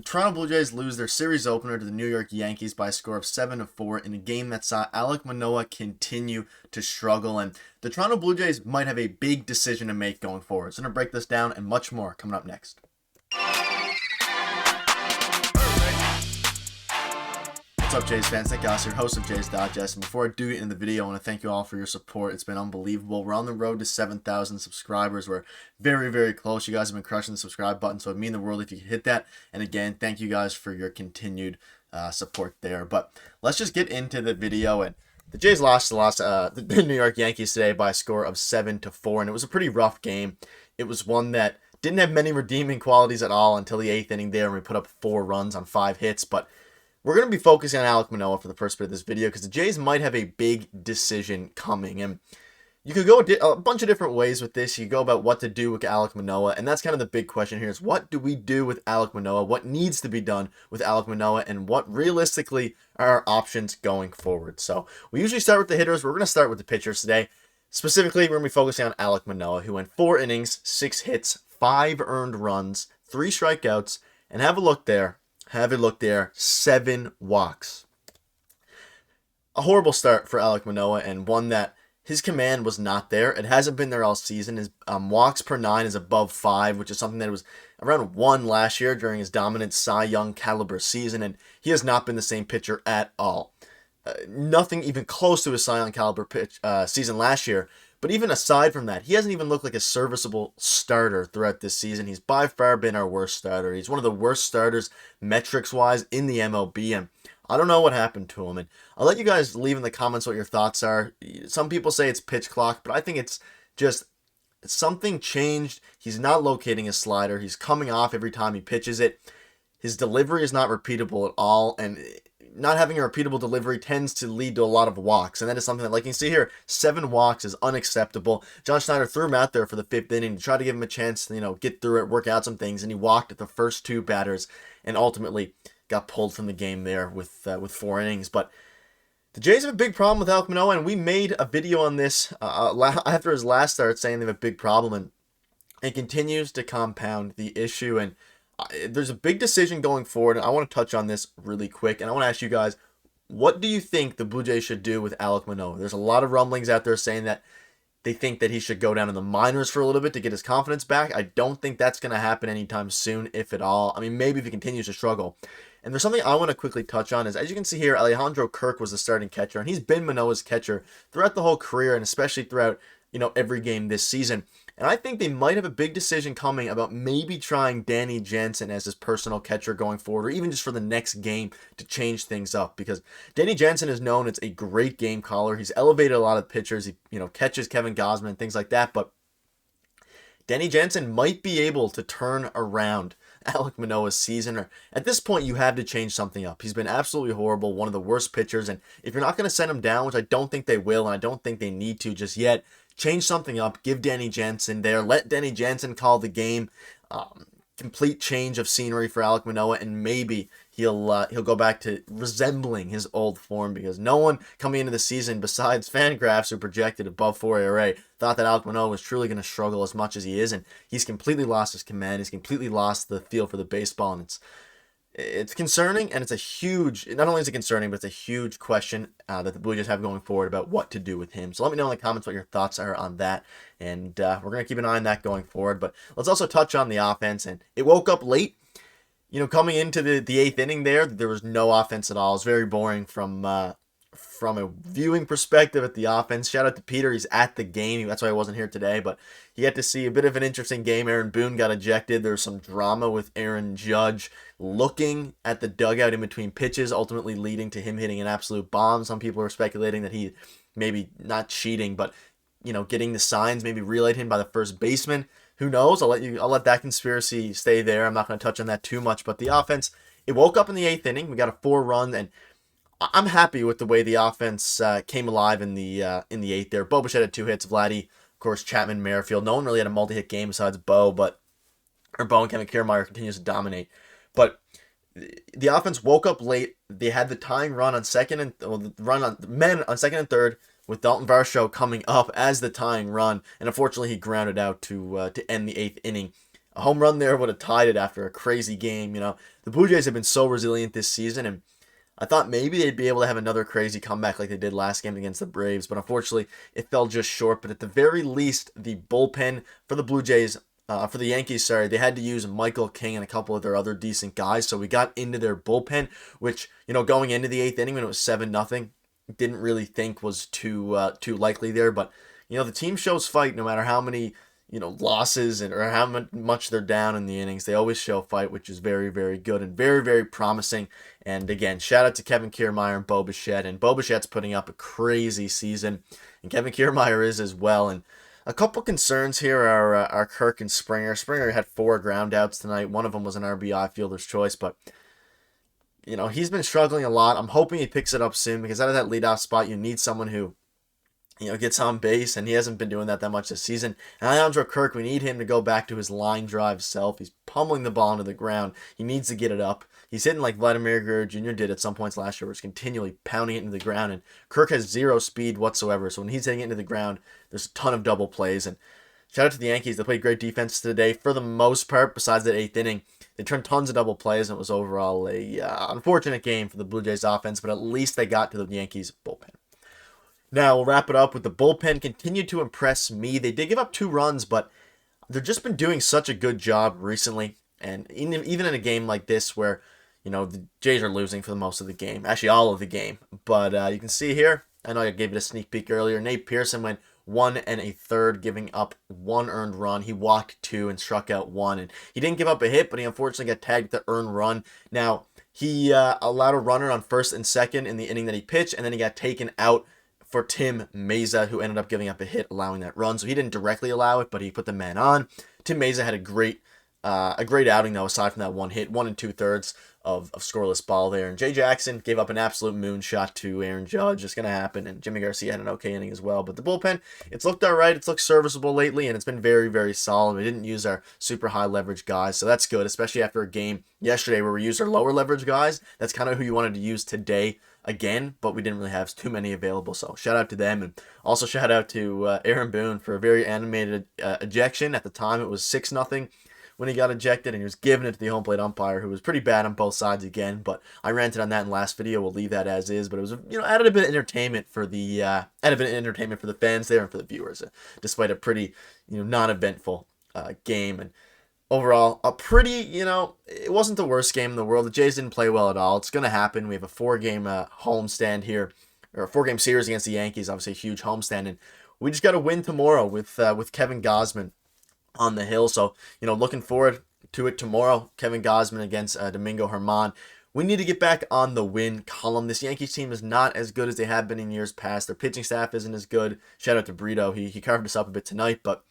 Toronto Blue Jays lose their series opener to the New York Yankees by a score of 7-4 in a game that saw Alek Manoah continue to struggle. And the Toronto Blue Jays might have a big decision to make going forward. So I'm going to break this down and much more coming up next. What's up, Jays fans? Nick Gosse, your host of Jays Digest. And before I do get into the video, I want to thank you all for your support. It's been unbelievable. We're on the road to 7,000 subscribers. We're very, very close. You guys have been crushing the subscribe button, so it'd mean the world if you could hit that. And again, thank you guys for your continued support there. But let's just get into the video. And the Jays lost the New York Yankees today by a score of 7-4, and it was a pretty rough game. It was one that didn't have many redeeming qualities at all until the 8th inning there, and we put up 4 runs on 5 hits. But we're going to be focusing on Alek Manoah for the first bit of this video because the Jays might have a big decision coming. And you could go a bunch of different ways with this. You go about what to do with Alek Manoah, and that's kind of the big question here is what do we do with Alek Manoah? What needs to be done with Alek Manoah, and what realistically are our options going forward? So we usually start with the hitters. We're going to start with the pitchers today. Specifically, we're going to be focusing on Alek Manoah, who went 4 innings, 6 hits, 5 earned runs, 3 strikeouts, and have a look there, 7 walks. A horrible start for Alek Manoah, and one that his command was not there. It hasn't been there all season. His walks per 9 is above 5, which is something that was around 1 last year during his dominant Cy Young caliber season, and he has not been the same pitcher at all. Nothing even close to his Cy Young caliber season last year. But even aside from that, he hasn't even looked like a serviceable starter throughout this season. He's by far been our worst starter. He's one of the worst starters metrics-wise in the MLB, and I don't know what happened to him. And I'll let you guys leave in the comments what your thoughts are. Some people say it's pitch clock, but I think it's just something changed. He's not locating his slider. He's coming off every time he pitches it. His delivery is not repeatable at all, and not having a repeatable delivery tends to lead to a lot of walks, and that is something that, like you can see here, 7 walks is unacceptable. John Schneider threw him out there for the 5th inning to try to give him a chance to, get through it, work out some things, and he walked at the first 2 batters, and ultimately got pulled from the game there with 4 innings. But the Jays have a big problem with Alek Manoah, and we made a video on this after his last start saying they have a big problem, and it continues to compound the issue. And there's a big decision going forward, and I want to touch on this really quick, and I want to ask you guys, what do you think the Blue Jays should do with Alek Manoah? There's a lot of rumblings out there saying that they think that he should go down in the minors for a little bit to get his confidence back. I don't think that's going to happen anytime soon, if at all. I mean, maybe if he continues to struggle. And there's something I want to quickly touch on is, as you can see here, Alejandro Kirk was the starting catcher, and he's been Manoah's catcher throughout the whole career, and especially throughout, every game this season. And I think they might have a big decision coming about maybe trying Danny Jansen as his personal catcher going forward, or even just for the next game to change things up, because Danny Jansen is known as a great game caller. He's elevated a lot of pitchers. He, catches Kevin Gausman and things like that, but Danny Jansen might be able to turn around Alek Manoah's season, or at this point you have to change something up. He's been absolutely horrible, one of the worst pitchers, and if you're not going to send him down, which I don't think they will, and I don't think they need to just yet, change something up, give Danny Jansen there, let Danny Jansen call the game, complete change of scenery for Alek Manoah, and maybe he'll go back to resembling his old form, because no one coming into the season besides Fangraphs, who projected above 4 ERA, thought that Alek Manoah was truly going to struggle as much as he is, and he's completely lost his command. He's completely lost the feel for the baseball, and it's concerning, and it's a huge, not only is it concerning, but it's a huge question that the Blue Jays have going forward about what to do with him. So let me know in the comments what your thoughts are on that, and we're going to keep an eye on that going forward. But let's also touch on the offense, and it woke up late. Coming into the 8th inning there was no offense at all. It was very boring from a viewing perspective at the offense. Shout out to Peter. He's at the game. That's why I wasn't here today, but he had to see a bit of an interesting game. Aaron Boone got ejected. There was some drama with Aaron Judge looking at the dugout in between pitches, ultimately leading to him hitting an absolute bomb. Some people are speculating that he maybe not cheating, but getting the signs maybe relayed him by the first baseman. Who knows? I'll let that conspiracy stay there. I'm not going to touch on that too much. But the offense, it woke up in the 8th inning. We got a 4-run, and I'm happy with the way the offense came alive in the 8th there. Bo Bichette had 2 hits. Vladdy, of course, Chapman, Merrifield. No one really had a multi-hit game besides Bo, and Kevin Kiermaier continues to dominate. But the offense woke up late. They had the tying run on second and on second and third, with Dalton Varsho coming up as the tying run, and unfortunately he grounded out to end the 8th inning. A home run there would have tied it after a crazy game. The Blue Jays have been so resilient this season, and I thought maybe they'd be able to have another crazy comeback like they did last game against the Braves, but unfortunately it fell just short. But at the very least, the bullpen for the Blue Jays, for the Yankees, sorry, they had to use Michael King and a couple of their other decent guys, so we got into their bullpen, which, going into the 8th inning when it was 7-0, didn't really think was too likely there. But the team shows fight no matter how many losses or how much they're down in the innings. They always show fight, which is very, very good and very, very promising. And again, shout out to Kevin Kiermaier and Bo Bichette. And Bo Bichette's putting up a crazy season, and Kevin Kiermaier is as well. And a couple concerns here are Kirk and Springer. Springer had 4 groundouts tonight. One of them was an RBI, fielder's choice, but he's been struggling a lot. I'm hoping he picks it up soon, because out of that leadoff spot, you need someone who gets on base, and he hasn't been doing that much this season. And Alejandro Kirk, we need him to go back to his line drive self. He's pummeling the ball into the ground. He needs to get it up. He's hitting like Vladimir Guerrero Jr. did at some points last year, where he's continually pounding it into the ground, and Kirk has 0 speed whatsoever. So when he's hitting it into the ground, there's a ton of double plays. And shout out to the Yankees. They played great defense today for the most part, besides that 8th inning. They turned tons of double plays, and it was overall a unfortunate game for the Blue Jays offense, but at least they got to the Yankees bullpen. Now, we'll wrap it up with the bullpen continued to impress me. They did give up 2 runs, but they've just been doing such a good job recently. And even in a game like this where, the Jays are losing for the most of the game. Actually, all of the game. But you can see here, I know I gave it a sneak peek earlier, Nate Pearson went 1 1/3, giving up 1 earned run. He walked 2 and struck out 1. And he didn't give up a hit, but he unfortunately got tagged with the earned run. Now, he allowed a runner on first and second in the inning that he pitched, and then he got taken out for Tim Meza, who ended up giving up a hit, allowing that run. So he didn't directly allow it, but he put the man on. Tim Meza had a great outing, though, aside from that 1 hit, 1 2/3 of scoreless ball there. And Jay Jackson gave up an absolute moonshot to Aaron Judge. It's going to happen. And Jimmy Garcia had an okay inning as well. But the bullpen, it's looked all right. It's looked serviceable lately, and it's been very, very solid. We didn't use our super high leverage guys, so that's good, especially after a game yesterday where we used our lower leverage guys. That's kind of who you wanted to use today again, but we didn't really have too many available, so shout out to them. And also shout out to Aaron Boone for a very animated ejection. At the time, it was 6-0 when he got ejected, and he was giving it to the home plate umpire, who was pretty bad on both sides again. But I ranted on that in the last video. We'll leave that as is. But it was, added a bit of entertainment for the fans there and for the viewers, despite a pretty, non-eventful game. And overall, a pretty, it wasn't the worst game in the world. The Jays didn't play well at all. It's going to happen. We have a 4-game homestand here, or a 4-game series against the Yankees. Obviously, a huge homestand, and we just got to win tomorrow with Kevin Gausman on the hill. So, looking forward to it tomorrow. Kevin Gausman against Domingo Germán. We need to get back on the win column. This Yankees team is not as good as they have been in years past. Their pitching staff isn't as good. Shout out to Brito. He carved us up a bit tonight, but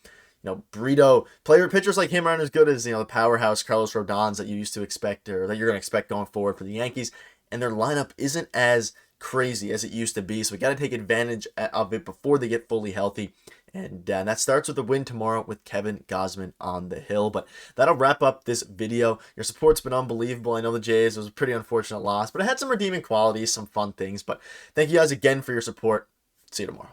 Brito, pitchers like him aren't as good as, the powerhouse Carlos Rodons that you used to expect, or that you're going to expect going forward for the Yankees. And their lineup isn't as crazy as it used to be. So we got to take advantage of it before they get fully healthy. And that starts with a win tomorrow with Kevin Gausman on the hill. But that'll wrap up this video. Your support's been unbelievable. I know the Jays, it was a pretty unfortunate loss, but it had some redeeming qualities, some fun things. But thank you guys again for your support. See you tomorrow.